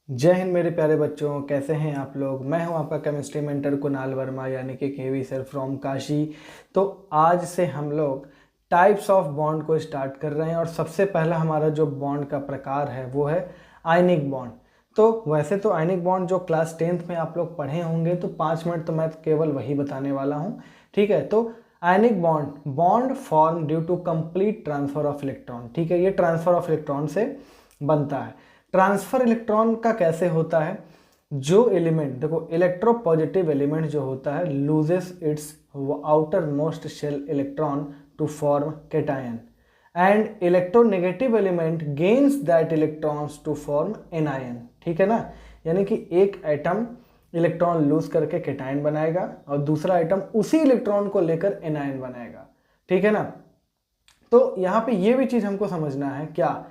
जय हिंद मेरे प्यारे बच्चों, कैसे हैं आप लोग। मैं हूं आपका केमिस्ट्री मेंटर कुणाल वर्मा यानी कि केवी सर फ्रॉम काशी। तो आज से हम लोग टाइप्स ऑफ बॉन्ड को स्टार्ट कर रहे हैं और सबसे पहला हमारा जो बॉन्ड का प्रकार है वो है आयनिक बॉन्ड। तो वैसे तो आयनिक बॉन्ड जो क्लास 10th में आप लोग पढ़े होंगे तो 5 मिनट तो मैं केवल वही बताने वाला हूँ। ठीक है, तो ionic bond bond form due to complete transfer of electron. ठीक है, ये ट्रांसफर ऑफ इलेक्ट्रॉन से बनता है। ट्रांसफर इलेक्ट्रॉन का कैसे होता है? जो एलिमेंट देखो, इलेक्ट्रोपॉजिटिव एलिमेंट जो होता है loses its outermost shell electron to form cation and electronegative element gains that electrons to form anion. ठीक है ना, यानी कि एक एटम इलेक्ट्रॉन लूज करके कैटायन बनाएगा और दूसरा एटम उसी इलेक्ट्रॉन को लेकर एनायन बनाएगा। ठीक है ना, तो यहाँ पे ये भी चीज हमको समझना है, क्या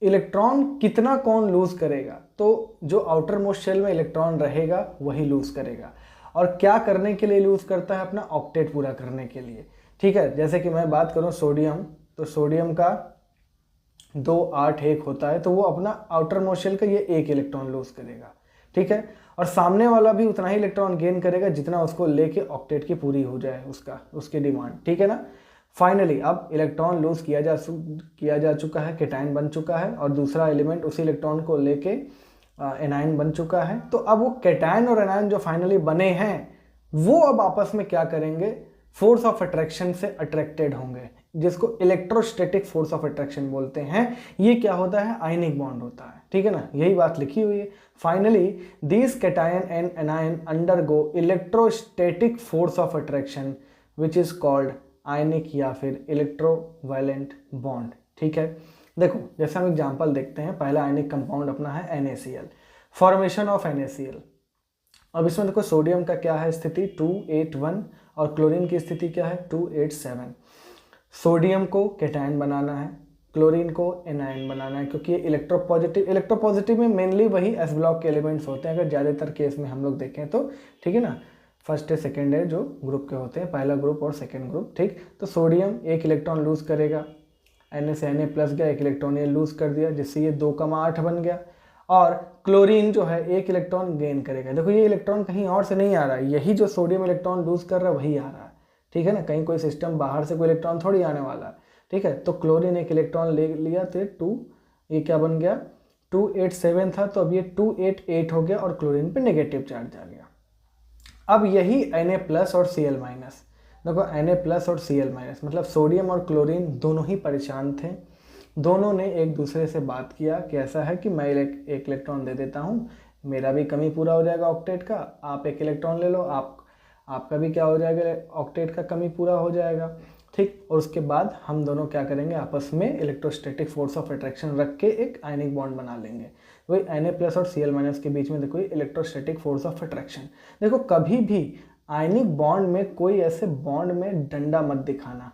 इलेक्ट्रॉन कितना कौन लूज करेगा? तो जो आउटर मोस्ट शेल में इलेक्ट्रॉन रहेगा वही लूज करेगा। और क्या करने के लिए लूज करता है? अपना ऑक्टेट पूरा करने के लिए। ठीक है, जैसे कि मैं बात करूं सोडियम, तो सोडियम का 2 8 1 होता है, तो वो अपना आउटर मोस्ट शेल का ये 1 इलेक्ट्रॉन लूज करेगा। ठीक है, और सामने वाला भी उतना ही इलेक्ट्रॉन गेन करेगा जितना उसको लेके ऑक्टेट की पूरी हो जाए उसकी डिमांड। ठीक है ना, फाइनली अब इलेक्ट्रॉन लूज किया जा चुका है, कैटायन बन चुका है और दूसरा एलिमेंट उसी इलेक्ट्रॉन को लेके एनायन बन चुका है। तो अब वो कैटायन और एनायन जो फाइनली बने हैं वो अब आपस में क्या करेंगे? फोर्स ऑफ अट्रैक्शन से अट्रैक्टेड होंगे, जिसको इलेक्ट्रोस्टैटिक फोर्स ऑफ अट्रैक्शन बोलते हैं। ये क्या होता है? आयनिक बॉन्ड होता है। ठीक है ना, यही बात लिखी हुई है। Finally this cation and anion undergo electrostatic force of attraction which is called ionic या फिर इलेक्ट्रोवैलेंट बॉन्ड। ठीक है, देखो जैसे हम एग्जांपल देखते हैं। पहला आयनिक कंपाउंड अपना है NaCl, फॉर्मेशन ऑफ NaCl। अब इसमें देखो सोडियम का क्या है स्थिति? 281 और क्लोरीन की स्थिति क्या है? 287। सोडियम को कैटायन बनाना है, क्लोरीन को एनायन बनाना है, क्योंकि ये इलेक्ट्रोपॉजिटिव में मेनली वही एस ब्लॉक के एलिमेंट्स होते हैं अगर ज़्यादातर केस में हम लोग देखें तो। ठीक है ना, फर्स्ट है सेकेंड है जो ग्रुप के होते हैं, पहला ग्रुप और सेकेंड ग्रुप। ठीक, तो सोडियम 1 इलेक्ट्रॉन लूज करेगा, Na से Na प्लस गया, 1 इलेक्ट्रॉन ये लूज कर दिया, जिससे ये 2,8 बन गया। और क्लोरीन जो है 1 इलेक्ट्रॉन गेन करेगा। देखो ये इलेक्ट्रॉन कहीं और से नहीं आ रहा है, यही जो सोडियम इलेक्ट्रॉन लूज कर रहा है वही आ रहा है। ठीक है ना, कहीं कोई सिस्टम बाहर से कोई इलेक्ट्रॉन थोड़ी आने वाला है। ठीक है, तो क्लोरीन 1 इलेक्ट्रॉन ले लिया तो 2, ये क्या बन गया? 287 था, तो अब ये 288 हो गया और क्लोरीन पे नेगेटिव चार्ज आ गया। अब यही Na प्लस और Cl माइनस, देखो Na प्लस और Cl माइनस मतलब सोडियम और क्लोरीन दोनों ही परेशान थे। दोनों ने एक दूसरे से बात किया कि ऐसा है कि मैं एक इलेक्ट्रॉन दे देता हूँ, मेरा भी कमी पूरा हो जाएगा ऑक्टेट का, आप 1 इलेक्ट्रॉन ले लो, आपका भी क्या हो जाएगा? ऑक्टेट का कमी पूरा हो जाएगा। ठीक, और उसके बाद हम दोनों क्या करेंगे? आपस में इलेक्ट्रोस्टैटिक फोर्स ऑफ अट्रैक्शन रख के एक आयनिक बॉन्ड बना लेंगे। वही Na प्लस और Cl माइनस के बीच में देखो इलेक्ट्रोस्टैटिक फोर्स ऑफ अट्रैक्शन। देखो कभी भी आयनिक बॉन्ड में कोई ऐसे बॉन्ड में डंडा मत दिखाना।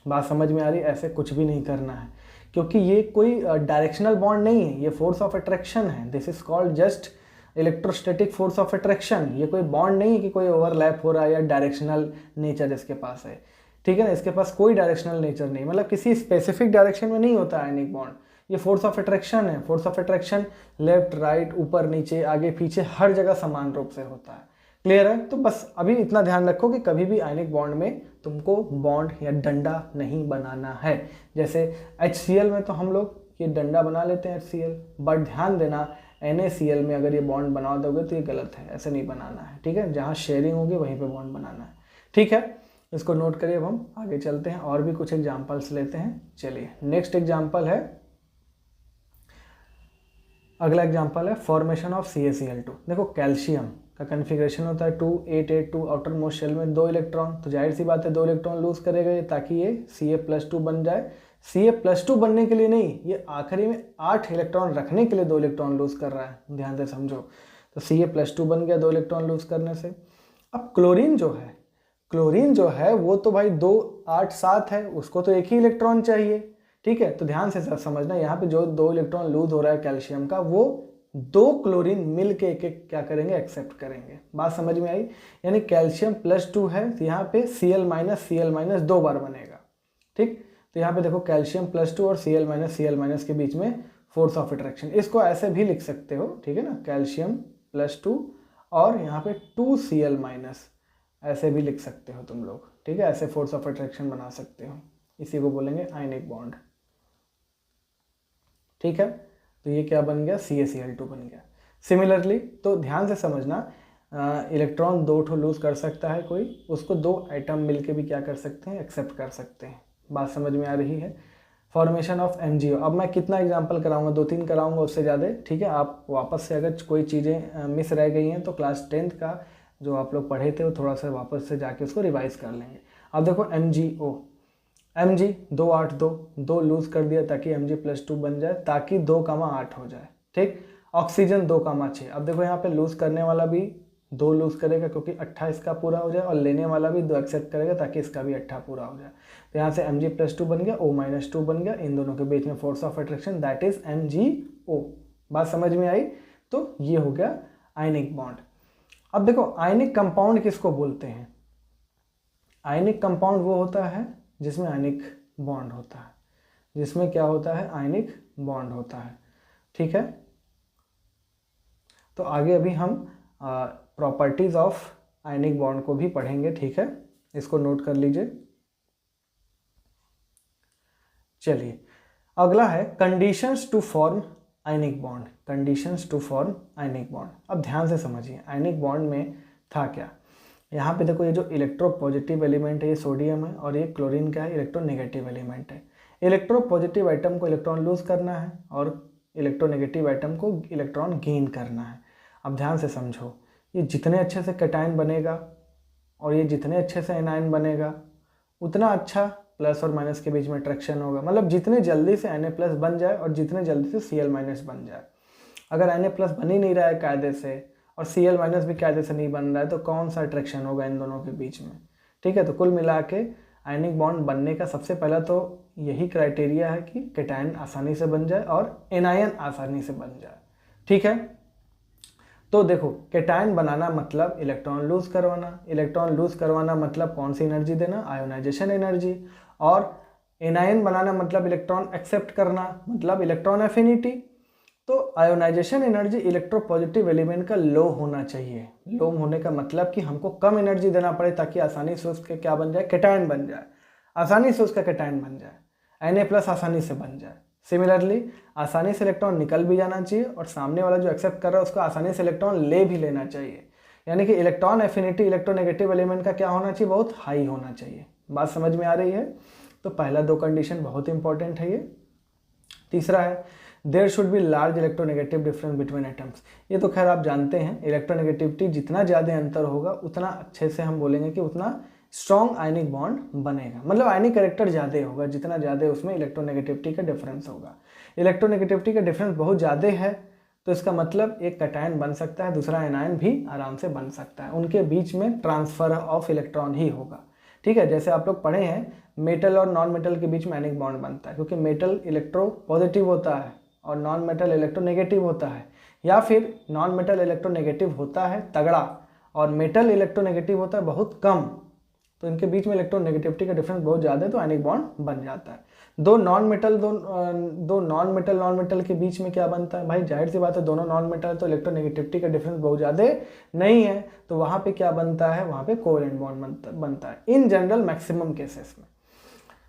बात समझ में आ रही? ऐसे कुछ भी नहीं करना है, क्योंकि ये कोई डायरेक्शनल बॉन्ड नहीं है, ये फोर्स ऑफ अट्रैक्शन है। This is called just electrostatic force of attraction. ये कोई बॉन्ड नहीं है कि कोई ओवरलैप हो रहा है या डायरेक्शनल नेचर इसके पास है। ठीक है ना, इसके पास कोई डायरेक्शनल नेचर नहीं, मतलब किसी स्पेसिफिक डायरेक्शन में नहीं होता आयनिक बॉन्ड। ये फोर्स ऑफ अट्रैक्शन है। Force of attraction left right ऊपर नीचे आगे पीछे हर जगह समान रूप से होता है। क्लियर है? तो बस अभी इतना ध्यान रखो कि कभी भी आयनिक बॉन्ड में तुमको बॉन्ड या डंडा नहीं बनाना है। जैसे HCl में तो हम लोग ये डंडा बना लेते हैं HCl, बट ध्यान देना NaCl में अगर ये बॉन्ड बना दोगे तो ये गलत है, ऐसे नहीं बनाना है। ठीक है, जहाँ शेयरिंग होगी वहीं पे बॉन्ड बनाना है। ठीक है, इसको नोट करिए। अब हम आगे चलते हैं और भी कुछ एग्जाम्पल्स लेते हैं। चलिए नेक्स्ट एग्जाम्पल है, अगला एग्जाम्पल है फॉर्मेशन ऑफ CaCl2। देखो कैल्शियम का कन्फिग्रेशन होता है 2882 आउटर मोस्ट शेल में 2 इलेक्ट्रॉन, तो जाहिर सी बात है 2 इलेक्ट्रॉन लूज करेगा ताकि ये Ca+2 बन जाए। Ca+2 बनने के लिए नहीं, ये आखिरी में 8 इलेक्ट्रॉन रखने के लिए 2 इलेक्ट्रॉन लूज कर रहा है, ध्यान से समझो। तो Ca+2 बन गया 2 इलेक्ट्रॉन लूज करने से। अब क्लोरीन जो है वो तो भाई 2 8 7 है, उसको तो 1 ही इलेक्ट्रॉन चाहिए। ठीक है, तो ध्यान से समझना, यहाँ पे जो 2 इलेक्ट्रॉन लूज हो रहा है कैल्शियम का, वो 2 क्लोरीन मिल के एक क्या करेंगे? एक्सेप्ट करेंगे। बात समझ में आई? यानी कैल्शियम +2 है तो यहाँ पे Cl माइनस 2 बार बनेगा। ठीक, तो यहाँ पे देखो कैल्शियम +2 और Cl माइनस के बीच में फोर्स ऑफ अट्रैक्शन। इसको ऐसे भी लिख सकते हो, ठीक है ना, कैल्शियम +2 और यहाँ पे 2Cl- ऐसे भी लिख सकते हो तुम लोग, ठीक है, ऐसे फोर्स ऑफ अट्रैक्शन बना सकते हो। इसी को बोलेंगे आयनिक बॉन्ड, ठीक है। तो ये क्या बन गया, CaCl2 बन गया। सिमिलरली तो ध्यान से समझना, इलेक्ट्रॉन 2 ठो लूज कर सकता है कोई, उसको 2 एटम मिलके भी क्या कर सकते हैं, एक्सेप्ट कर सकते हैं। बात समझ में आ रही है। फॉर्मेशन ऑफ MgO, अब मैं कितना एग्जांपल कराऊंगा, 2-3 कराऊंगा, उससे ज़्यादा, ठीक है। आप वापस से अगर कोई चीज़ें मिस रह गई हैं तो क्लास 10th का जो आप लोग पढ़े थे वो थोड़ा सा वापस से जाके उसको रिवाइज कर लेंगे। अब देखो MgO, Mg 2 8 2 2 लूज कर दिया ताकि Mg+2 बन जाए, ताकि 2,8 हो जाए, ठीक। ऑक्सीजन 2,6। अब देखो यहाँ पे लूज करने वाला भी 2 लूज करेगा क्योंकि 8 इसका पूरा हो जाए, और लेने वाला भी 2 एक्सेप्ट करेगा ताकि इसका भी 8 पूरा हो जाए। तो यहाँ से Mg+2 बन गया, O-2 बन गया, इन दोनों के बीच में force of attraction that is MgO। बात समझ में आई। तो ये हो गया आयनिक बॉन्ड। अब देखो आयनिक कंपाउंड किसको बोलते हैं। आयनिक कंपाउंड वो होता है जिसमें आयनिक बॉन्ड होता है, जिसमें क्या होता है, आयनिक बॉन्ड होता है, ठीक है। तो आगे अभी हम प्रॉपर्टीज ऑफ आयनिक बॉन्ड को भी पढ़ेंगे, ठीक है, इसको नोट कर लीजिए। चलिए अगला है conditions to form ionic bond. Conditions to form ionic bond, अब ध्यान से समझिए आयनिक बॉन्ड में था क्या। यहाँ पे देखो ये जो इलेक्ट्रोपॉजिटिव एलिमेंट है ये सोडियम है, और ये क्लोरीन का है, इलेक्ट्रोनेगेटिव एलिमेंट है। इलेक्ट्रोपॉजिटिव आइटम को इलेक्ट्रॉन लूज करना है और इलेक्ट्रोनेगेटिव आइटम को इलेक्ट्रॉन गेन करना है। अब ध्यान से समझो, ये जितने अच्छे से कैटायन बनेगा और ये जितने अच्छे से एनायन बनेगा, उतना अच्छा प्लस और माइनस के बीच में अट्रैक्शन होगा। मतलब जितने जल्दी से Na+ बन जाए और जितने जल्दी से Cl- बन जाए। अगर Na+ बन ही नहीं रहा है कायदे से और Cl- भी कायदे से नहीं बन रहा है, तो कौन सा अट्रैक्शन होगा इन दोनों के बीच में, ठीक है। तो कुल मिला के आयनिक बॉन्ड बनने का सबसे पहला तो यही क्राइटेरिया है कि कैटायन आसानी से बन जाए और एनायन आसानी से बन जाए, ठीक है। तो देखो कैटायन बनाना मतलब इलेक्ट्रॉन लूज करवाना, इलेक्ट्रॉन लूज करवाना मतलब कौन सी एनर्जी देना, आयोनाइजेशन एनर्जी। और एनायन बनाना मतलब इलेक्ट्रॉन एक्सेप्ट करना, मतलब इलेक्ट्रॉन एफिनिटी। तो आयोनाइजेशन एनर्जी इलेक्ट्रोपॉजिटिव एलिमेंट का लो होना चाहिए। लो होने का मतलब कि हमको कम एनर्जी देना पड़े ताकि आसानी से उसके क्या बन जाए, कैटायन बन जाए, आसानी से उसका कैटायन बन जाए, Na+ आसानी से बन जाए। सिमिलरली आसानी से इलेक्ट्रॉन निकल भी जाना चाहिए और सामने वाला जो एक्सेप्ट कर रहा है उसको आसानी से इलेक्ट्रॉन ले भी लेना चाहिए। यानी कि इलेक्ट्रॉन एफिनिटी इलेक्ट्रोनेगेटिव एलिमेंट का क्या होना चाहिए, बहुत हाई होना चाहिए। बात समझ में आ रही है। तो पहला 2 कंडीशन बहुत इंपॉर्टेंट है ये। तीसरा है there should be large electronegative difference between atoms. ये तो खैर आप जानते हैं, इलेक्ट्रोनेगेटिविटी जितना ज़्यादा अंतर होगा उतना अच्छे से हम बोलेंगे कि उतना स्ट्रॉन्ग आयनिक बॉन्ड बनेगा। मतलब आयनिक कैरेक्टर ज़्यादा होगा, जितना ज़्यादा उसमें इलेक्ट्रोनेगेटिविटी का डिफरेंस होगा। इलेक्ट्रोनेगेटिविटी का डिफरेंस बहुत ज़्यादा है तो इसका मतलब एक कैटायन बन सकता है, दूसरा एनायन भी आराम से बन सकता है। उनके बीच में ट्रांसफर ऑफ इलेक्ट्रॉन ही होगा, ठीक है। जैसे आप लोग पढ़े हैं मेटल और नॉन मेटल के बीच में आयनिक बॉन्ड बनता है, क्योंकि मेटल इलेक्ट्रो पॉजिटिव होता है और नॉन मेटल इलेक्ट्रोनेगेटिव होता है, या फिर नॉन मेटल इलेक्ट्रोनेगेटिव होता है तगड़ा और मेटल इलेक्ट्रोनेगेटिव होता है बहुत कम। तो इनके बीच में इलेक्ट्रोनेगेटिविटी का डिफरेंस बहुत ज़्यादा है तो आयनिक बॉन्ड बन जाता है। दो नॉन मेटल के बीच में क्या बनता है भाई, जाहिर सी बात है दोनों नॉन मेटल, तो इलेक्ट्रोनेगेटिविटी का डिफरेंस बहुत ज़्यादा नहीं है, तो वहाँ पे क्या बनता है, वहाँ पे कोवेलेंट बॉन्ड बनता है इन जनरल मैक्सिमम केसेस में,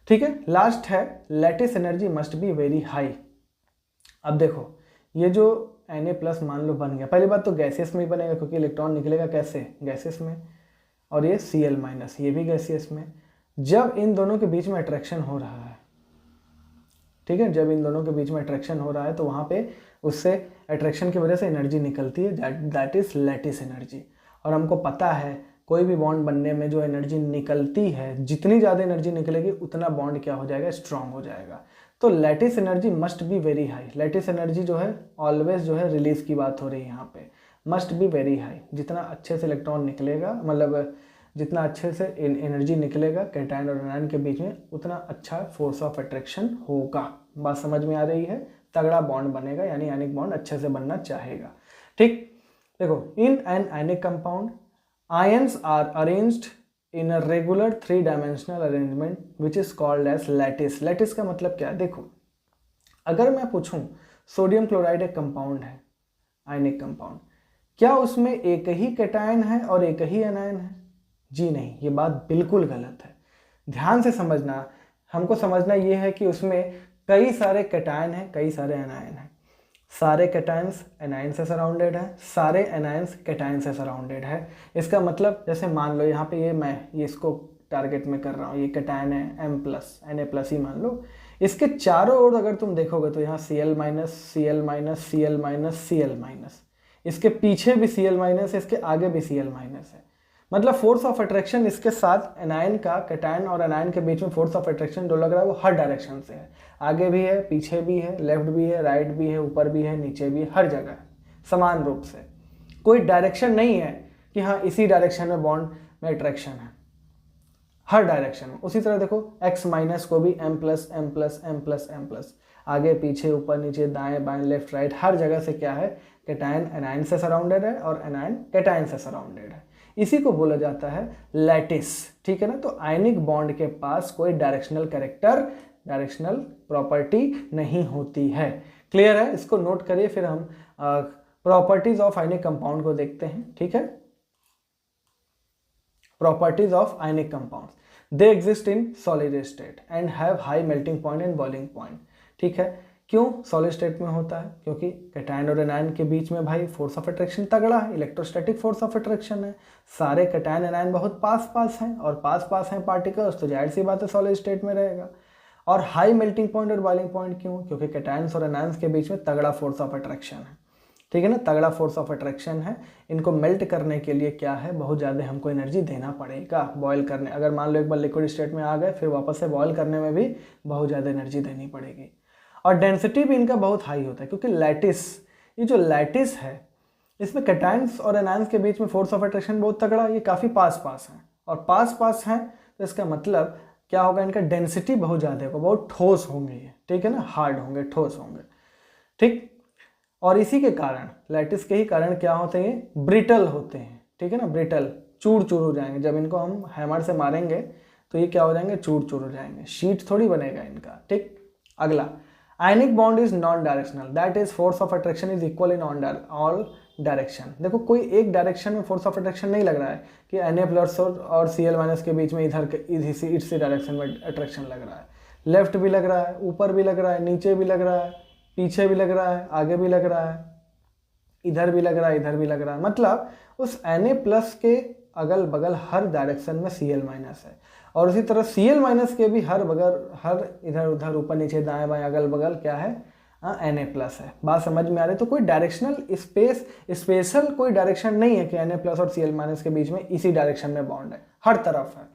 ठीक है। लास्ट है lattice energy must be very high. अब देखो ये जो Na+ मान लो बन गया, पहली बात तो गैसेस में ही बनेगा क्योंकि इलेक्ट्रॉन निकलेगा कैसे, गैसेस में, और ये Cl- ये भी गैसियस में। जब इन दोनों के बीच में अट्रैक्शन हो रहा है, ठीक है, जब इन दोनों के बीच में अट्रैक्शन हो रहा है तो वहाँ पे उससे अट्रैक्शन की वजह से एनर्जी निकलती है, दैट इज लैटिस एनर्जी। और हमको पता है कोई भी बॉन्ड बनने में जो एनर्जी निकलती है, जितनी ज़्यादा एनर्जी निकलेगी उतना बॉन्ड क्या हो जाएगा, स्ट्रांग हो जाएगा। तो lattice energy must be very high. Lattice energy जो है ऑलवेज जो है रिलीज की बात हो रही है यहाँ पे, मस्ट बी वेरी हाई। जितना अच्छे से इलेक्ट्रॉन निकलेगा, मतलब जितना अच्छे से एनर्जी निकलेगा कैटायन और एनायन के बीच में, उतना अच्छा फोर्स ऑफ अट्रैक्शन होगा। बात समझ में आ रही है। तगड़ा बॉन्ड बनेगा, यानी आयनिक बॉन्ड अच्छे से बनना चाहेगा, ठीक। देखो in an ionic compound ions are arranged in a regular 3 dimensional arrangement which is called as lattice. Lattice का मतलब क्या है, देखो अगर मैं पूछूं सोडियम क्लोराइड एक कंपाउंड है, आयनिक कंपाउंड, क्या उसमें एक ही कैटायन है और एक ही एनायन है? जी नहीं, ये बात बिल्कुल गलत है। ध्यान से समझना, हमको समझना ये है कि उसमें कई सारे कैटायन हैं, कई सारे एनायन हैं। सारे कैटायंस एनायन से सराउंडेड है, सारे एनायंस कैटायन से सराउंडेड है। इसका मतलब जैसे मान लो यहाँ पे ये इसको टारगेट में कर रहा हूँ, ये कैटायन है M+, Na+ ही मान लो। इसके चारों ओर अगर तुम देखोगे तो यहाँ Cl-, Cl-, Cl-, Cl-, इसके पीछे भी Cl-, इसके आगे भी Cl- है। मतलब फोर्स ऑफ अट्रैक्शन इसके साथ एनायन का, कैटायन और एनायन के बीच में फोर्स ऑफ अट्रैक्शन जो लग रहा है वो हर डायरेक्शन से है, आगे भी है, पीछे भी है, लेफ्ट भी है, राइट भी है, ऊपर भी है, नीचे भी है, हर जगह है, समान रूप से। कोई डायरेक्शन नहीं है कि हाँ इसी डायरेक्शन में बॉन्ड में अट्रैक्शन है, हर डायरेक्शन में। उसी तरह देखो X- को भी M+, M+, M+, M+, आगे पीछे, ऊपर नीचे, दाएं बाएं, लेफ्ट राइट, हर जगह से क्या है, कैटायन एनायन से सराउंडेड है और एनायन कैटायन से सराउंडेड है। इसी को बोला जाता है लैटिस, ठीक है ना। तो आयनिक बॉन्ड के पास कोई डायरेक्शनल कैरेक्टर, डायरेक्शनल प्रॉपर्टी नहीं होती है। क्लियर है? इसको नोट करिए, फिर हम प्रॉपर्टीज ऑफ आयनिक कंपाउंड को देखते हैं, ठीक है। Properties of ionic compounds, they exist in solid state and have high melting point and boiling point, ठीक है। क्यों सॉलिड स्टेट में होता है? क्योंकि कैटायन और एनायन के बीच में भाई फोर्स ऑफ अट्रैक्शन तगड़ा है, इलेक्ट्रोस्टैटिक फोर्स ऑफ अट्रैक्शन है। सारे कैटायन एनायन बहुत पास पास हैं और पास पास हैं पार्टिकल्स, तो जाहिर सी बात है सॉलिड स्टेट में रहेगा। और हाई मेल्टिंग पॉइंट और बॉइलिंग पॉइंट क्यों? क्योंकि कैटायंस और एनायंस के बीच में तगड़ा फोर्स ऑफ अट्रैक्शन है, ठीक है ना, तगड़ा फोर्स ऑफ अट्रैक्शन है। इनको मेल्ट करने के लिए क्या है, बहुत ज़्यादा हमको एनर्जी देना पड़ेगा। बॉयल करने, अगर मान लो एक बार लिक्विड स्टेट में आ गए, फिर वापस से बॉयल करने में भी बहुत ज़्यादा एनर्जी देनी पड़ेगी। और डेंसिटी भी इनका बहुत हाई होता है, क्योंकि लैटिस, ये जो लैटिस है इसमें कैटायंस और एनायंस के बीच में फोर्स ऑफ अट्रैक्शन बहुत तगड़ा, ये काफ़ी पास पास हैं और पास पास हैं, तो इसका मतलब क्या होगा, इनका डेंसिटी बहुत ज़्यादा होगा, बहुत ठोस होंगे ये, ठीक है ना, हार्ड होंगे, ठोस होंगे, ठीक। और इसी के कारण, लैटिस के ही कारण क्या होते हैं, ये ब्रिटल होते हैं, ठीक है ना, ब्रिटल, चूर चूर हो जाएंगे। जब इनको हम हैमर से मारेंगे तो ये क्या हो जाएंगे, चूर चूर हो जाएंगे, शीट थोड़ी बनेगा इनका, ठीक। अगला, ionic bond is non directional, that is force of attraction is equal in all direction. देखो कोई एक डायरेक्शन में फोर्स ऑफ अट्रैक्शन नहीं लग रहा है कि Na+ और Cl- के बीच में इसी डायरेक्शन में अट्रैक्शन लग रहा है, लेफ्ट भी लग रहा है, ऊपर भी लग रहा है, नीचे भी लग रहा है, पीछे भी लग रहा है, आगे भी लग रहा है, इधर भी लग रहा है, इधर भी लग रहा है। मतलब उस Na+ के अगल बगल हर डायरेक्शन में Cl- है, और उसी तरह Cl- के भी हर बगल, हर इधर उधर, ऊपर नीचे, दाएं बाएं, अगल बगल क्या है, Na+ है। बात समझ में आ रही? तो कोई डायरेक्शनल स्पेशल कोई डायरेक्शन नहीं है कि Na+ और Cl- के बीच में इसी डायरेक्शन में बॉन्ड है, हर तरफ है,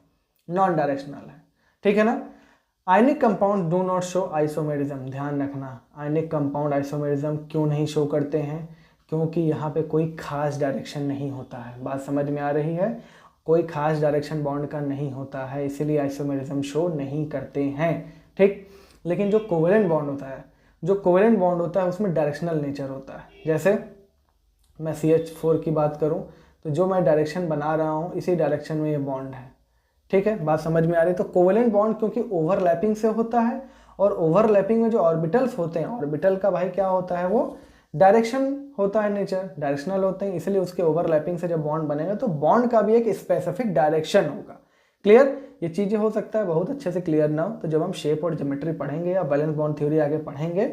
नॉन डायरेक्शनल है, ठीक है ना। Ionic compound do not show isomerism, ध्यान रखना, आयनिक कंपाउंड आइसोमेरिज्म क्यों नहीं शो करते हैं? क्योंकि यहाँ पे कोई खास डायरेक्शन नहीं होता है। बात समझ में आ रही है? कोई खास डायरेक्शन बॉन्ड का नहीं होता है, इसीलिए आइसोमेरिज्म शो नहीं करते हैं, ठीक। लेकिन जो कोवेलेंट बॉन्ड होता है, जो कोवेलेंट बॉन्ड होता है उसमें डायरेक्शनल नेचर होता है। जैसे मैं CH4 की बात करूँ तो जो मैं डायरेक्शन बना रहा हूँ इसी डायरेक्शन में ये बॉन्ड है, ठीक है। बात समझ में आ रही है? तो कोवेलेंट बॉन्ड क्योंकि ओवरलैपिंग से होता है, और ओवरलैपिंग में जो ऑर्बिटल्स होते हैं, ऑर्बिटल का भाई क्या होता है, वो डायरेक्शन होता है, नेचर डायरेक्शनल होते हैं, इसलिए उसके ओवरलैपिंग से जब बॉन्ड बनेगा तो बॉन्ड का भी एक स्पेसिफिक डायरेक्शन होगा। क्लियर? ये चीज़ें हो सकता है बहुत अच्छे से क्लियर ना हो, तो जब हम शेप और ज्योमेट्री पढ़ेंगे या बैलेंस बॉन्ड थ्योरी आगे पढ़ेंगे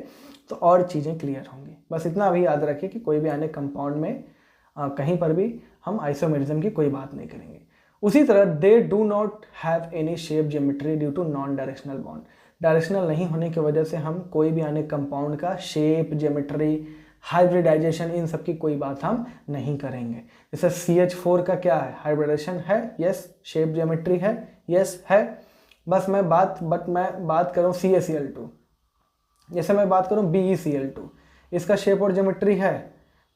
तो और चीज़ें क्लियर होंगी। बस इतना भी याद रखिए कि कोई भी आयनिक कंपाउंड में कहीं पर भी हम आइसोमेरिज्म की कोई बात नहीं करेंगे। उसी तरह they do not have any shape geometry due to non directional bond, directional नहीं होने की वजह से हम कोई भी आयनिक कंपाउंड का शेप, ज्योमेट्री, हाइब्रिडाइजेशन, इन सब की कोई बात हम नहीं करेंगे। जैसे CH4 का क्या है, हाइब्रिडाइजेशन है, यस। शेप ज्योमेट्री है, यस है। बस मैं बात करूँ CaCl2, जैसे मैं बात करूँ BeCl2, इसका शेप और ज्योमेट्री है,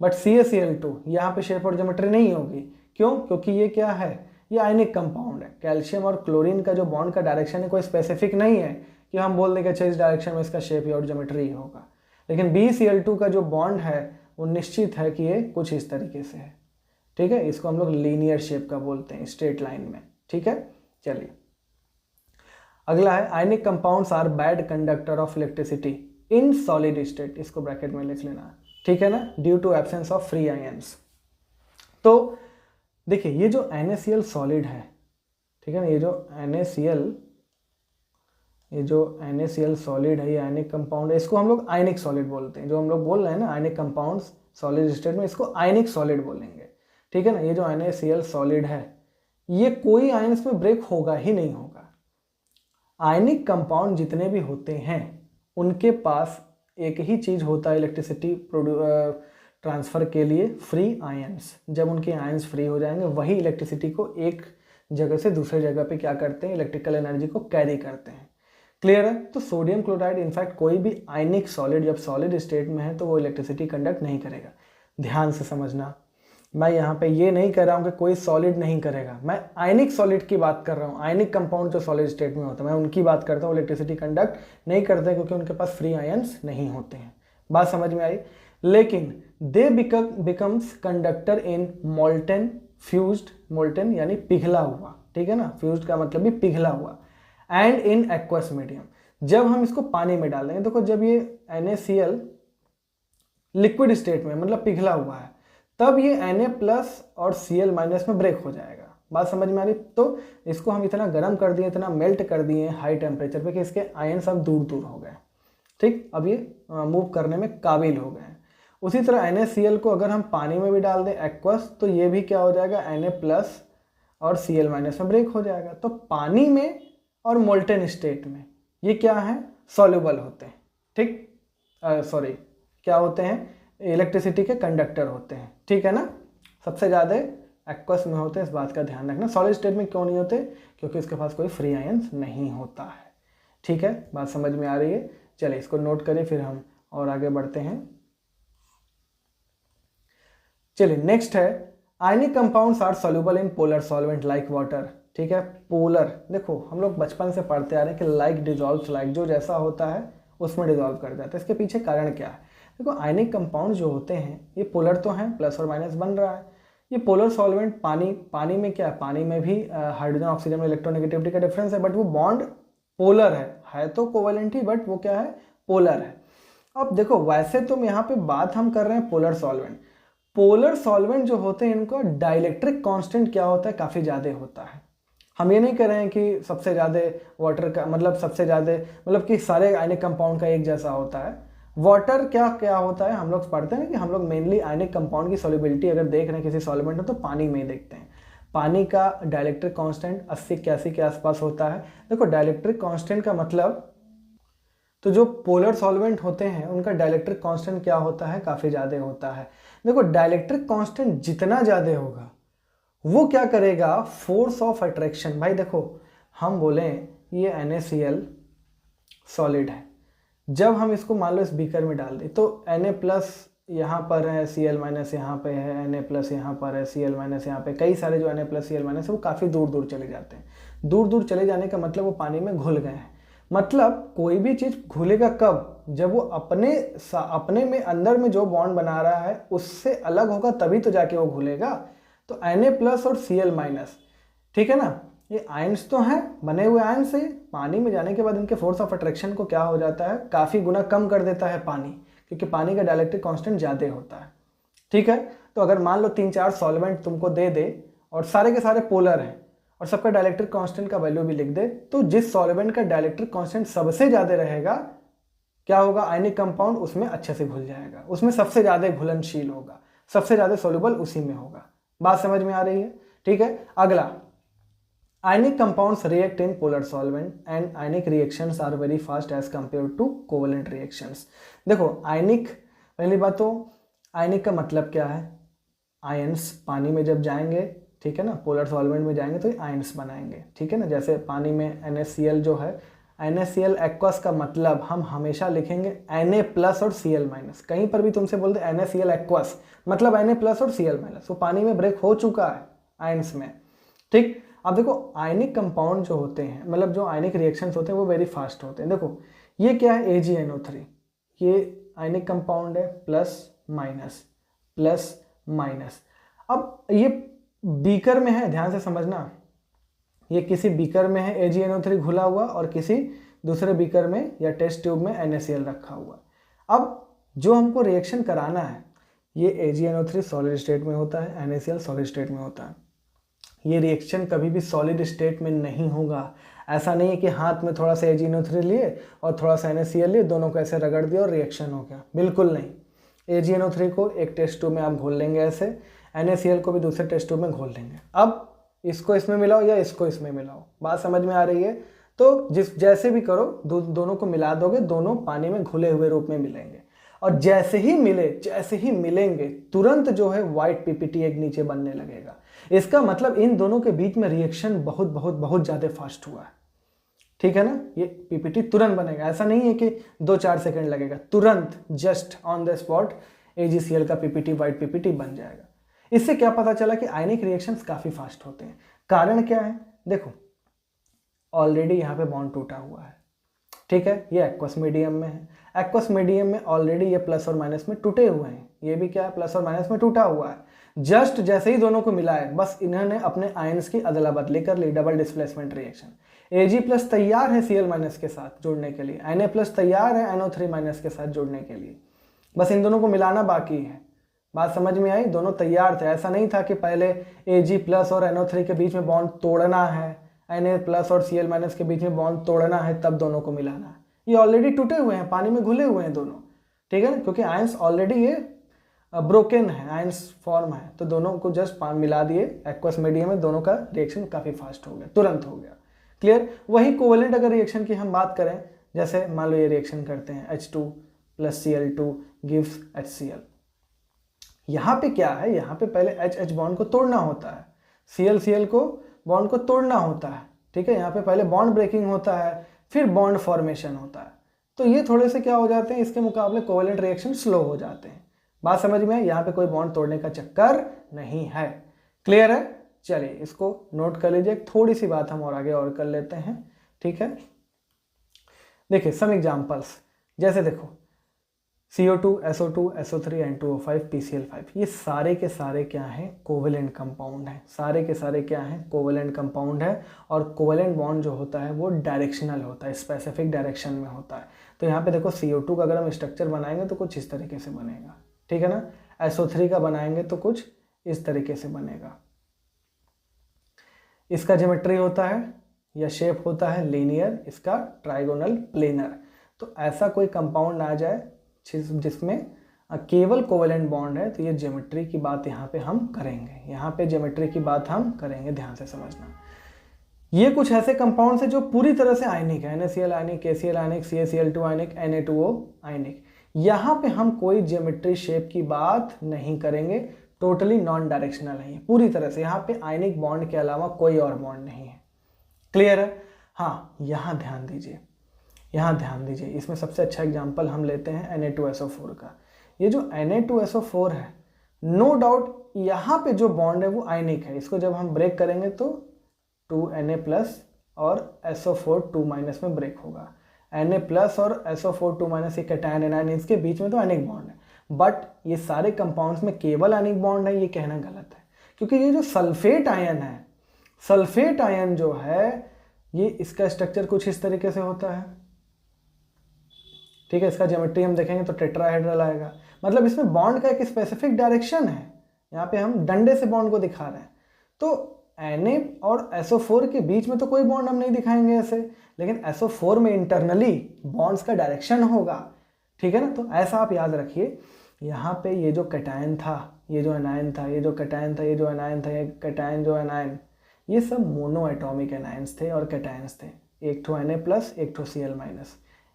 बट CaCl2 यहाँ पे शेप और ज्योमेट्री नहीं होगी। क्यों? क्योंकि ये क्या है, ये आयनिक कंपाउंड है। कैल्शियम और क्लोरीन का जो बॉन्ड का डायरेक्शन है कोई स्पेसिफिक नहीं है कि हम बोल दें कि अच्छा इस डायरेक्शन में इसका शेप और ज्योमेट्री ही होगा। लेकिन BeCl2 का जो बॉन्ड है वो निश्चित है कि ये कुछ इस तरीके से है, ठीक है। इसको हम लोग लीनियर शेप का बोलते हैं, स्ट्रेट लाइन में, ठीक है। चलिए अगला है, ionic compounds are bad conductor of electricity in solid state, इसको ब्रैकेट में लिख लेना, ठीक है ना, due to absence of free ions. तो देखिए ये जो NaCl सॉलिड है, ठीक है ना, ये जो NaCl सॉलिड है, ये आयनिक कंपाउंड है, इसको हम लोग आयनिक सॉलिड बोलते हैं। जो हम लोग बोल रहे हैं ना आयनिक कंपाउंड्स सॉलिड स्टेट में, इसको आयनिक सॉलिड बोलेंगे, ठीक है ना। ये जो NaCl सॉलिड है, ये कोई आयंस में ब्रेक होगा ही नहीं होगा। आयनिक कंपाउंड जितने भी होते हैं उनके पास एक ही चीज होता है इलेक्ट्रिसिटी ट्रांसफर के लिए, फ्री आयंस। जब उनके आयंस फ्री हो जाएंगे वही इलेक्ट्रिसिटी को एक जगह से दूसरे जगह पे क्या करते हैं, इलेक्ट्रिकल एनर्जी को कैरी करते हैं। क्लियर है। तो सोडियम क्लोराइड इनफैक्ट कोई भी आयनिक सॉलिड जब सॉलिड स्टेट में है तो वो इलेक्ट्रिसिटी कंडक्ट नहीं करेगा। ध्यान से समझना, मैं यहाँ पे ये नहीं कह रहा हूँ कि कोई सॉलिड नहीं करेगा, मैं आयनिक सॉलिड की बात कर रहा हूँ। आयनिक कंपाउंड जो सॉलिड स्टेट में होता है मैं उनकी बात करता हूँ, इलेक्ट्रिसिटी कंडक्ट नहीं करते क्योंकि उनके पास फ्री आयंस नहीं होते हैं। बात समझ में आई। लेकिन दे becomes conductor in molten fused, molten यानी पिघला हुआ, ठीक है ना, फ्यूज्ड का मतलब भी पिघला हुआ, एंड इन एक्वस मीडियम, जब हम इसको पानी में डाल देंगे। देखो जब ये NaCl लिक्विड स्टेट में मतलब पिघला हुआ है तब ये Na+ और Cl- में ब्रेक हो जाएगा। बात समझ में आ रही। तो इसको हम इतना गर्म कर दिए, इतना मेल्ट कर दिए हाई टेम्परेचर पे कि इसके आयंस अब दूर दूर हो गए, ठीक, अब ये मूव करने में काबिल हो गए हैं। उसी तरह NaCl को अगर हम पानी में भी डाल दें एक्वस, तो ये भी क्या हो जाएगा, Na+ और Cl- में ब्रेक हो जाएगा। तो पानी में और मोल्टेन स्टेट में ये क्या है, सॉल्युबल होते हैं, ठीक, सॉरी क्या होते हैं, इलेक्ट्रिसिटी के कंडक्टर होते हैं, ठीक है ना। सबसे ज़्यादा एक्वस में होते हैं, इस बात का ध्यान रखना। सॉलिड स्टेट में क्यों नहीं होते, क्योंकि इसके पास कोई फ्री आयंस नहीं होता है, ठीक है। बात समझ में आ रही है। चलिए इसको नोट करें, फिर हम और आगे बढ़ते हैं। चलिए नेक्स्ट है, ionic compounds are soluble in polar solvent like water, ठीक है। पोलर, देखो हम लोग बचपन से पढ़ते आ रहे हैं कि लाइक डिजॉल्व्स लाइक, जो जैसा होता है उसमें डिजॉल्व कर जाता है। इसके पीछे कारण क्या है, देखो आयनिक कंपाउंड जो होते हैं ये पोलर तो हैं, प्लस और माइनस बन रहा है। ये पोलर सॉल्वेंट पानी में क्या है, पानी में भी हाइड्रोजन ऑक्सीजन में इलेक्ट्रोनेगेटिविटी का डिफरेंस है, बट वो बॉन्ड पोलर है तो कोवेलेंट ही, बट वो क्या है, पोलर है। अब देखो वैसे तो यहाँ पे बात हम कर रहे हैं पोलर सॉल्वेंट। पोलर सॉल्वेंट जो होते हैं इनका डाइलेक्ट्रिक कांस्टेंट क्या होता है, काफ़ी ज़्यादा होता है। हम ये नहीं कह रहे हैं कि सबसे ज़्यादा वाटर का मतलब सबसे ज़्यादा मतलब कि सारे आयनिक कंपाउंड का एक जैसा होता है। वाटर क्या क्या होता है, हम लोग पढ़ते हैं कि हम लोग मेनली आयनिक कंपाउंड की सॉल्युबिलिटी अगर देख रहे हैं किसी सॉल्वेंट में तो पानी में ही देखते हैं। पानी का डाइलेक्ट्रिक कांस्टेंट 80-81 के आसपास होता है। देखो डाइलेक्ट्रिक कांस्टेंट का मतलब, तो जो पोलर सॉल्वेंट होते हैं उनका डाइलेक्ट्रिक कांस्टेंट क्या होता है, काफ़ी ज़्यादा होता है। देखो डाइलेक्ट्रिक कांस्टेंट जितना ज़्यादा होगा वो क्या करेगा, फोर्स ऑफ अट्रैक्शन। भाई देखो हम बोलें ये NaCl सॉलिड है, जब हम इसको मान लो इस बीकर में डाल दें तो Na+ यहाँ पर है, Cl- यहाँ पे है, Na+ यहाँ पर है, Cl- यहाँ पे, कई सारे जो Na+ Cl- है वो काफ़ी दूर दूर चले जाते हैं। दूर दूर चले जाने का मतलब वो पानी में घुल गए हैं। मतलब कोई भी चीज़ घुलेगा कब, जब वो अपने में अंदर में जो बॉन्ड बना रहा है उससे अलग होगा तभी तो जाके वो घुलेगा। तो Na+ और Cl-, ठीक है ना, ये आयंस तो हैं, बने हुए आयंस से पानी में जाने के बाद इनके फोर्स ऑफ अट्रैक्शन को क्या हो जाता है, काफ़ी गुना कम कर देता है पानी, क्योंकि पानी का डाइलेक्ट्रिक कांस्टेंट ज़्यादा होता है, ठीक है। तो अगर मान लो 3-4 सॉल्वेंट तुमको दे दे और सारे के सारे पोलर हैं और सबका डाइलेक्ट्रिक कांस्टेंट का वैल्यू भी लिख दे, तो जिस सॉल्वेंट का डाइलेक्ट्रिक कांस्टेंट सबसे ज़्यादा रहेगा क्या होगा, आयनिक कंपाउंड उसमें अच्छे से घुल जाएगा, उसमें सबसे ज़्यादा घुलनशील होगा, सबसे ज़्यादा सॉल्युबल उसी में होगा। बात समझ में आ रही है, ठीक है। अगला, ionic compounds react in polar solvent and ionic reactions are very fast as compared to covalent reactions। देखो आयनिक, पहली बात तो आयनिक का मतलब क्या है, आयंस पानी में जब जाएंगे, ठीक है ना, पोलर सॉल्वेंट में जाएंगे तो आयंस बनाएंगे, ठीक है ना। जैसे पानी में NaCl जो है, NaCl एक्वस का मतलब हम हमेशा लिखेंगे Na+ और Cl-, कहीं पर भी तुमसे बोल दे NaCl एक्वस मतलब Na+ और Cl-, वो पानी में ब्रेक हो चुका है आयंस में, ठीक। अब देखो आयनिक कंपाउंड जो होते हैं, मतलब जो आयनिक रिएक्शंस होते हैं वो वेरी फास्ट होते हैं। देखो ये क्या है, AgNO3, ये आयनिक कंपाउंड है, प्लस माइनस। अब ये बीकर में है, ध्यान से समझना, ये किसी बीकर में है AgNO3 घुला हुआ और किसी दूसरे बीकर में या टेस्ट ट्यूब में NaCl रखा हुआ है। अब जो हमको रिएक्शन कराना है, ये AgNO3 सॉलिड स्टेट में होता है, NaCl सॉलिड स्टेट में होता है। ये रिएक्शन कभी भी सॉलिड स्टेट में नहीं होगा। ऐसा नहीं है कि हाथ में थोड़ा सा AgNO3 लिए और थोड़ा सा NaCl लिए, दोनों को ऐसे रगड़ दिया और रिएक्शन हो गया, बिल्कुल नहीं। AgNO3 को एक टेस्ट ट्यूब में आप घोल लेंगे ऐसे, NaCl को भी दूसरे टेस्ट ट्यूब में घोल लेंगे। अब इसको इसमें मिलाओ या इसको इसमें मिलाओ, बात समझ में आ रही है? तो जैसे भी करो दोनों को मिला दोगे, दोनों पानी में घुले हुए रूप में मिलेंगे और जैसे ही मिलेंगे तुरंत जो है व्हाइट पीपीटी एक नीचे बनने लगेगा। इसका मतलब इन दोनों के बीच में रिएक्शन बहुत ज़्यादा फास्ट हुआ है, ठीक है ना। ये पीपीटी तुरंत बनेगा, ऐसा नहीं है कि 2-4 सेकंड लगेगा, तुरंत just on the spot AgCl का पीपीटी व्हाइट पीपीटी बन जाएगा। इससे क्या पता चला कि आयनिक रिएक्शंस काफ़ी फास्ट होते हैं। कारण क्या है? देखो ऑलरेडी यहाँ पे बॉन्ड टूटा हुआ है, ठीक है, ये एक्वस मीडियम में है। एक्वस मीडियम में ऑलरेडी ये प्लस और माइनस में टूटे हुए हैं, ये भी क्या है, प्लस और माइनस में टूटा हुआ है। जस्ट जैसे ही दोनों को मिला है, बस इन्होंने अपने आयंस की अदला बदली कर ली, डबल डिस्प्लेसमेंट रिएक्शन। Ag+ तैयार है Cl- के साथ जुड़ने के लिए, Na+ तैयार है NO3- के साथ जुड़ने के लिए, बस इन दोनों को मिलाना बाकी है। बात समझ में आई? दोनों तैयार थे, ऐसा नहीं था कि पहले Ag+ और NO3 के बीच में बॉन्ड तोड़ना है, Na+ और Cl- के बीच में बॉन्ड तोड़ना है तब दोनों को मिलाना है। ये ऑलरेडी टूटे हुए हैं, पानी में घुले हुए हैं दोनों, ठीक है ना, क्योंकि आयंस ऑलरेडी ये ब्रोकन है, आयंस फॉर्म है, तो दोनों को जस्ट मिला दिए एक्वस मीडियम में, दोनों का रिएक्शन काफ़ी फास्ट हो गया, तुरंत हो गया। क्लियर? वही कोवेलेंट अगर रिएक्शन की हम बात करें, जैसे मान लो ये रिएक्शन करते हैं H2 + Cl2 गिव्स HCl। यहाँ पे क्या है, यहाँ पे पहले H बॉन्ड को तोड़ना होता है, Cl को बॉन्ड को तोड़ना होता है, ठीक है। यहाँ पे पहले बॉन्ड ब्रेकिंग होता है, फिर बॉन्ड फॉर्मेशन होता है। तो ये थोड़े से क्या हो जाते हैं, इसके मुकाबले कोवेलेंट रिएक्शन स्लो हो जाते हैं। बात समझ में है? यहाँ पे कोई बॉन्ड तोड़ने का चक्कर नहीं है। क्लियर है? चलिए इसको नोट कर लीजिए, थोड़ी सी बात हम और आगे और कर लेते हैं, ठीक है। देखिए सम एग्जांपल्स, जैसे देखो CO2 SO2 SO3 N2O5 PCl5, ये सारे के सारे क्या हैं, कोवेलेंट कंपाउंड हैं। सारे के सारे क्या हैं, कोवेलेंट कंपाउंड है। और कोवेलेंट बॉन्ड जो होता है वो डायरेक्शनल होता है, स्पेसिफिक डायरेक्शन में होता है। तो यहाँ पे देखो CO2 का अगर हम स्ट्रक्चर बनाएंगे तो कुछ इस तरीके से बनेगा, ठीक है ना। SO3 का बनाएंगे तो कुछ इस तरीके से बनेगा। इसका ज्योमेट्री होता है या शेप होता है लीनियर, इसका ट्राइगोनल प्लेनर। तो ऐसा कोई कंपाउंड आ जाए जिसमें केवल कोवेलेंट बॉन्ड है, तो ये ज्योमेट्री की बात यहाँ पे हम करेंगे, यहाँ पे ज्योमेट्री की बात हम करेंगे, ध्यान से समझना। ये कुछ ऐसे कंपाउंड्स हैं जो पूरी तरह से आयनिक है, NaCl आयनिक, KCl आयनिक, CaCl2 आयनिक, Na2O आयनिक। यहाँ पे हम कोई ज्योमेट्री शेप की बात नहीं करेंगे, टोटली नॉन डायरेक्शनल है पूरी तरह से। यहाँ पे आयनिक बॉन्ड के अलावा कोई और बॉन्ड नहीं है। क्लियर है? हाँ, यहाँ ध्यान दीजिए, यहाँ ध्यान दीजिए, इसमें सबसे अच्छा एग्जांपल हम लेते हैं Na2SO4 का। ये जो Na2SO4 है, नो डाउट यहाँ पे जो बॉन्ड है वो आयनिक है। इसको जब हम ब्रेक करेंगे तो 2Na+ और SO4 2- में ब्रेक होगा। Na+ और SO4 2- ये कैटायन एनायन, इसके बीच में तो आयनिक बॉन्ड है। बट ये सारे कंपाउंड्स में केवल आयनिक बॉन्ड है, ये कहना गलत है, क्योंकि ये जो सल्फेट आयन है, सल्फेट आयन जो है, ये इसका स्ट्रक्चर कुछ इस तरीके से होता है, ठीक है। इसका ज्योमेट्री हम देखेंगे तो टेट्राहेड्रल आएगा, मतलब इसमें बॉन्ड का एक स्पेसिफिक डायरेक्शन है। यहाँ पे हम डंडे से बॉन्ड को दिखा रहे हैं, तो Na और SO4 के बीच में तो कोई बॉन्ड हम नहीं दिखाएंगे ऐसे, लेकिन SO4 में इंटरनली बॉन्ड्स का डायरेक्शन होगा, ठीक है ना। तो ऐसा आप याद रखिए, यहाँ पे ये जो कैटायन था, ये जो एनायन था, ये जो कैटायन था, ये जो एनायन था, ये कैटायन जो एनायन, ये सब मोनो एटॉमिक एनायंस थे और कैटायंस थे। एक ठो Na+, एक ठो Cl-,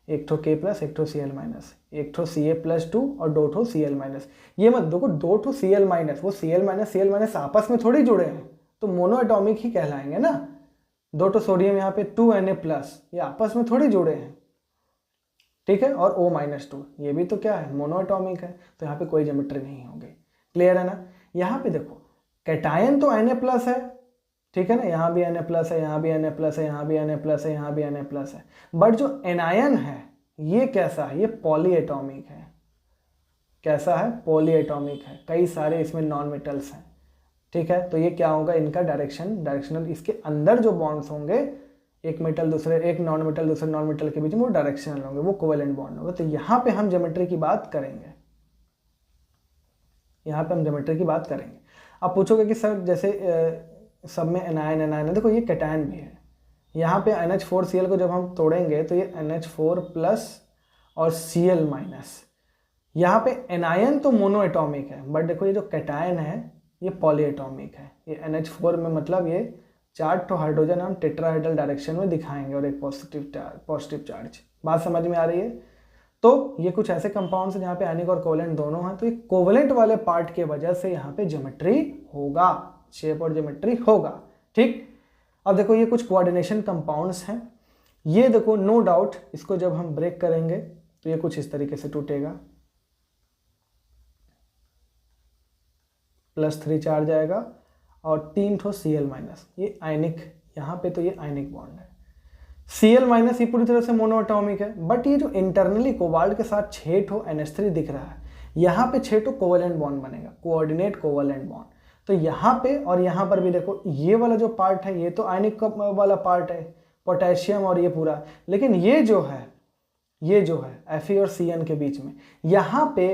एक ठो K+, एक ठो Cl-, एक ठो Ca+2 और 2 ठो Cl-। ये मत देखो 2 ठो Cl-, वो Cl- आपस में थोड़ी जुड़े हैं, तो मोनो एटॉमिक ही कहलाएंगे ना। 2 ठो सोडियम यहाँ पे 2Na+, ये आपस में थोड़ी जुड़े हैं, ठीक है। और O-2 ये भी तो क्या है, मोनो एटॉमिक है, तो यहाँ पे कोई ज्योमेट्री नहीं होगी। क्लियर है ना। यहाँ पे देखो कैटायन तो Na+ है, ठीक है ना, यहाँ भी Na+ है, यहाँ भी Na+ है, यहाँ भी Na+ है, यहाँ भी Na+ है। बट जो एनायन है ये कैसा है, ये पॉली एटॉमिक है। कैसा है, पॉली एटॉमिक है, कई सारे इसमें नॉन मेटल्स हैं, ठीक है। तो ये क्या होगा, इनका डायरेक्शनल, इसके अंदर जो बॉन्ड्स होंगे एक नॉन मेटल दूसरे नॉन मेटल के बीच में वो डायरेक्शनल होंगे, वो कोवेलेंट बॉन्ड होंगे। तो यहाँ पे हम ज्योमेट्री की बात करेंगे, यहाँ पे हम ज्योमेट्री की बात करेंगे। आप पूछोगे कि सर जैसे सब में एनायन है, देखो ये कैटायन भी है। यहाँ पे NH4Cl को जब हम तोड़ेंगे तो ये NH4+ और Cl-। यहाँ पे एनायन तो मोनो एटॉमिक है, बट देखो ये जो कैटायन है ये पॉली एटॉमिक है। ये NH4 में मतलब ये 4 हाइड्रोजन हम टेट्राहेड्रल डायरेक्शन में दिखाएंगे और एक पॉजिटिव चार्ज। बात समझ में आ रही है? तो ये कुछ ऐसे कंपाउंड्स हैं जहाँ पे आयनिक और कोवेलेंट दोनों हैं। तो ये कोवेलेंट वाले पार्ट के वजह से यहाँ पे ज्योमेट्री होगा, शेप और ज्योमेट्री होगा। ठीक, अब देखो ये कुछ कोऑर्डिनेशन कंपाउंड्स हैं। ये देखो नो डाउट इसको जब हम ब्रेक करेंगे तो ये कुछ इस तरीके से टूटेगा, +3 चार्ज आएगा और 3 Cl-। ये आयनिक, यहाँ पे तो ये आयनिक बॉन्ड है। Cl- ये पूरी तरह से मोनो एटॉमिक है, बट ये जो इंटरनली कोबाल्ट के साथ 6 NH3 दिख रहा है, यहाँ पे 6 कोवेलेंट बॉन्ड बनेगा, कोऑर्डिनेट कोवेलेंट बॉन्ड। तो यहाँ पे और यहाँ पर भी देखो ये वाला जो पार्ट है ये तो आयनिक वाला पार्ट है, पोटेशियम और ये पूरा। लेकिन ये जो है Fe और Cn के बीच में, यहाँ पे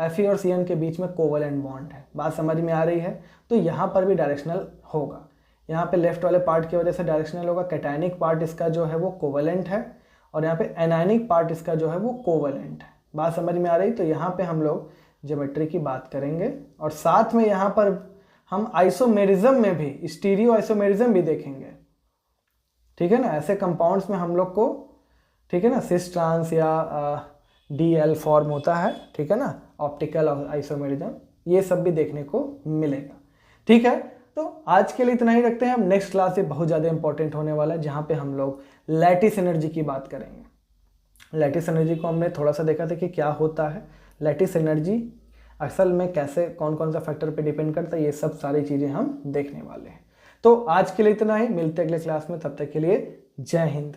Fe और Cn के बीच में कोवेलेंट बॉन्ड है। बात समझ में आ रही है? तो यहाँ पर भी डायरेक्शनल होगा। यहाँ पे लेफ्ट वाले पार्ट की वजह से डायरेक्शनल होगा। कैटायनिक पार्ट इसका जो है वो कोवेलेंट है और यहाँ पे एनायनिक पार्ट इसका जो है वो कोवेलेंट है। बात समझ में आ रही? तो यहाँ पे हम लोग ज्योमेट्री की बात करेंगे और साथ में यहाँ पर हम आइसोमेरिज्म में भी, स्टीरियो आइसोमेरिज्म भी देखेंगे। ठीक है ना, ऐसे कंपाउंड्स में हम लोग को, ठीक है ना, सिस ट्रांस या DL फॉर्म होता है, ठीक है ना, ऑप्टिकल आइसोमेरिज्म, ये सब भी देखने को मिलेगा। ठीक है, तो आज के लिए इतना ही रखते हैं। हम नेक्स्ट क्लास से बहुत ज़्यादा इंपॉर्टेंट होने वाला है, जहाँ पे हम लोग लैटिस एनर्जी की बात करेंगे। लैटिस एनर्जी को हमने थोड़ा सा देखा था कि क्या होता है। लैटिस एनर्जी असल में कैसे, कौन कौन सा फैक्टर पे डिपेंड करता है, ये सब सारी चीज़ें हम देखने वाले हैं। तो आज के लिए इतना ही, मिलते हैं अगले क्लास में। तब तक के लिए जय हिंद।